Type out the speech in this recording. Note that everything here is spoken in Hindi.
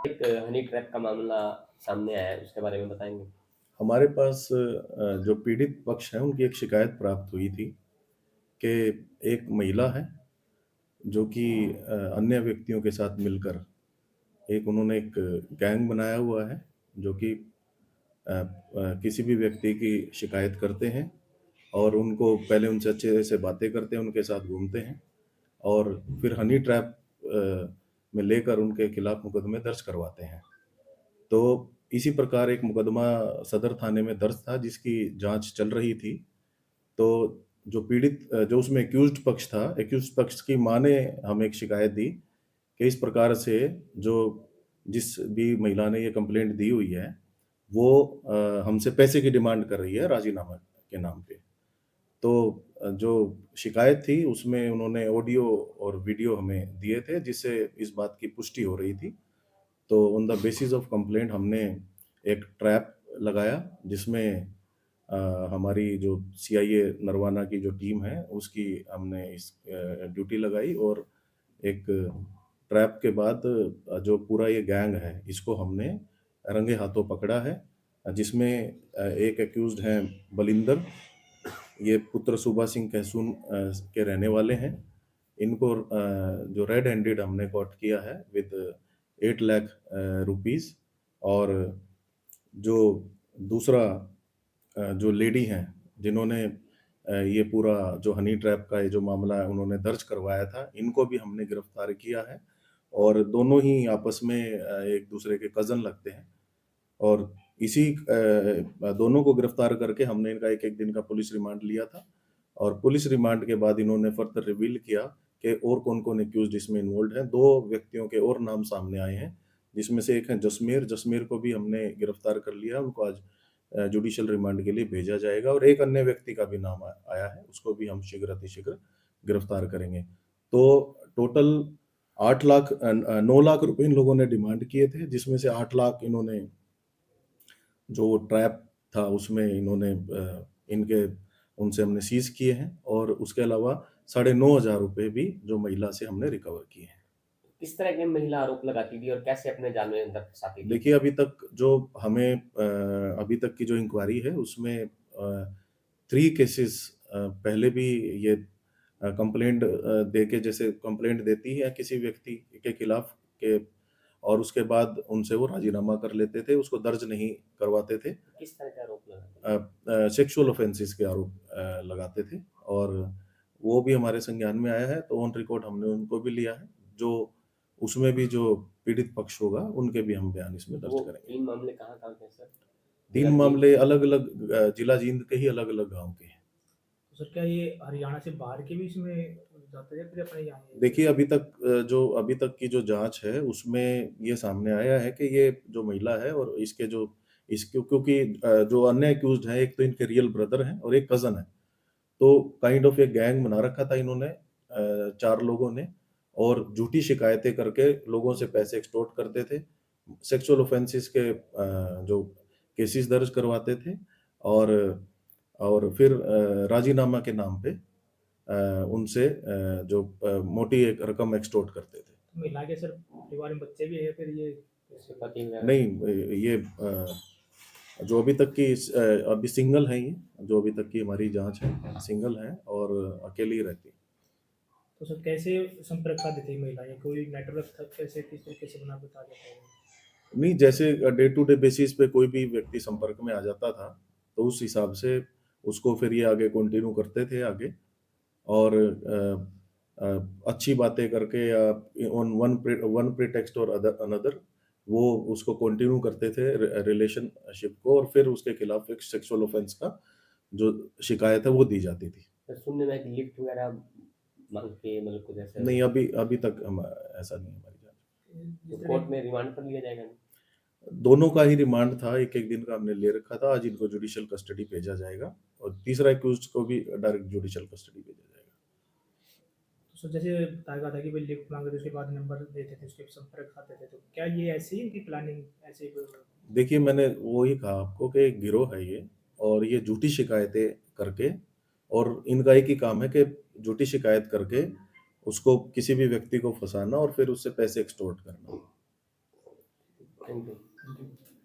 एक हनी ट्रैप का मामला सामने आया है, उसके बारे में बताएँगे? हमारे पास जो पीड़ित पक्ष है उनकी एक शिकायत प्राप्त हुई थी कि एक महिला है जो कि अन्य व्यक्तियों के साथ मिलकर एक उन्होंने एक गैंग बनाया हुआ है जो कि किसी भी व्यक्ति की शिकायत करते हैं और उनको पहले उनसे अच्छे से बातें करते हैं, उनके साथ घूमते हैं और फिर हनी ट्रैप में लेकर उनके खिलाफ मुकदमे दर्ज करवाते हैं। तो इसी प्रकार एक मुकदमा सदर थाने में दर्ज था जिसकी जाँच चल रही थी। तो जो पीड़ित जो उसमें एक्यूज़्ड पक्ष की माँ ने हमें एक शिकायत दी कि इस प्रकार से जो जिस भी महिला ने ये कंप्लेंट दी हुई है, वो हमसे पैसे की डिमांड कर रही है राज़ीनामा के नाम पे। तो जो शिकायत थी उसमें उन्होंने ऑडियो और वीडियो हमें दिए थे जिससे इस बात की पुष्टि हो रही थी। तो on the basis of complaint हमने एक ट्रैप लगाया जिसमें हमारी जो सीआईए नरवाना की जो टीम है उसकी हमने इस ड्यूटी लगाई और एक ट्रैप के बाद जो पूरा ये गैंग है इसको हमने रंगे हाथों पकड़ा है जिसमें एक एक्यूज्ड हैं बलिंदर, ये पुत्र सूबा सिंह कहसून के रहने वाले हैं। इनको जो रेड हैंडेड हमने कॉट किया है विद 8 लाख रुपीस और जो दूसरा जो लेडी हैं जिन्होंने ये पूरा जो हनी ट्रैप का ये जो मामला है उन्होंने दर्ज करवाया था, इनको भी हमने गिरफ्तार किया है और दोनों ही आपस में एक दूसरे के कज़न लगते हैं और इसी दोनों को गिरफ्तार करके हमने इनका 1-1 दिन का पुलिस रिमांड लिया था और पुलिस रिमांड के बाद इन्होंने फर्दर रिवील किया कि और कौन-कौन एक्यूज़्ड इसमें इन्वॉल्व्ड हैं। 2 व्यक्तियों के और नाम सामने आए हैं, जिसमें से एक है जसमेर, जसमेर को भी हमने गिरफ्तार कर लिया, उनको आज जुडिशियल रिमांड के लिए भेजा जाएगा और एक अन्य व्यक्ति का भी नाम आया है, उसको भी हम शीघ्र अतिशीघ्र गिरफ्तार करेंगे। तो टोटल 9 लाख रुपए इन लोगों ने डिमांड किए थे, जिसमें से 8 लाख इन्होंने जो ट्रैप था उसमें इन्होंने इनके उनसे हमने सीज़ किए हैं और उसके अलावा साढ़े 9,000 रुपए भी जो महिला से हमने रिकवर किए हैं। किस तरह की महिला आरोप लगाती थी और कैसे अपने जाल में अंदर फँसाती थी? देखिए, अभी तक की जो इंक्वायरी है उसमें 3 केसेज़ पहले भी ये कंप्लेंट देके जैसे कंप्लेंट देती है किसी व्यक्ति के खिलाफ के और उसके बाद उनसे वो राज़ीनामा कर लेते थे, उसको दर्ज नहीं करवाते थे। किस तरह के आरोप लगाती थी? सेक्सुअल ऑफेंसेस के आरोप लगाते थे और वो भी हमारे संज्ञान में आया है, तो ऑन रिकॉर्ड हमने उनको भी लिया है। जो उसमें भी जो पीड़ित पक्ष होगा, उनके भी हम बयान इसमें दर्ज वो करेंगे। 3 मामले कहाँ-कहाँ के हैं सर? 3 जिला जींद मामले अलग-अलग जिला जींद के ही अलग-अलग गाँव के हैं। तो सर क्या ये हरियाणा से बाहर के भी इसमें जाते हैं फिर अपने यहाँ ये देखिए, अभी तक की जो जाँच है, उसमें ये सामने आया है कि ये जो महिला है और इसके क्योंकि जो अन्य एक्यूज़्ड हैं, एक तो इनके रियल ब्रदर हैं और एक कज़न है। तो काइंड ऑफ एक गैंग बना रखा था इन्होंने 4 लोगों ने और झूठी शिकायतें करके लोगों से पैसे एक्सटॉर्ट करते थे। सेक्सुअल ऑफेंसेस के जो केसेस दर्ज करवाते थे और फिर राज़ीनामा के नाम पे उनसे जो मोटी एक रकम एक्सटॉर्ट करते थे। तो महिला के सर परिवार में बच्चे भी हैं फिर ये उसके पति वगैरह? नहीं, ये जो अभी सिंगल हैं ये, जो अभी तक की हमारी जाँच है, सिंगल हैं और अकेली ही रहती हैं। तो सर कैसे संपर्क साधे थे महिला ये कोई नेटवर्क था कैसे किस तरीके से बना बता देता है नहीं, जैसे डे टू डे बेसिस पे कोई भी व्यक्ति संपर्क में आ जाता था, तो उस हिसाब से उसको फिर ये आगे कंटिन्यू करते थे आगे और अच्छी बातें करके या ऑन वन प्रीटेक्स्ट और अनदर वो उसको कंटिन्यू करते थे रिलेशनशिप को और फिर उसके खिलाफ एक सेक्सुअल ऑफेंस का जो शिकायत है वो दी जाती थी। सर सुनने में आया कि लिफ्ट वगैरह माँग के मतलब कुछ ऐसे नहीं, अभी तक हम ऐसा नहीं है हमारी जाँच। तो जिस कोर्ट तरह में रिमांड पर लिया जाएगा? दोनों का ही रिमांड था, 1-1 दिन का हमने ले रखा था, आज इनको जुडिशियल कस्टडी भेजा जाएगा और तीसरा एक्यूज़्ड को भी डायरेक्ट जुडिशियल कस्टडी भेजा जाएगा। तो सर जैसे बताया गया था कि भाई लिफ्ट मांगे थे उसके बाद नंबर देते थे उसके संपर्क खाते थे तो क्या ये ऐसी है इनकी प्लानिंग ऐसे ही देखिए, मैंने वो ही कहा आपको कि एक गिरोह है ये और ये झूठी शिकायतें करके और इनका एक ही काम है कि झूठी शिकायत करके उसको किसी भी व्यक्ति को फँसाना और फिर उससे पैसे एक्सटॉर्ट करना। Thank you. Thank you.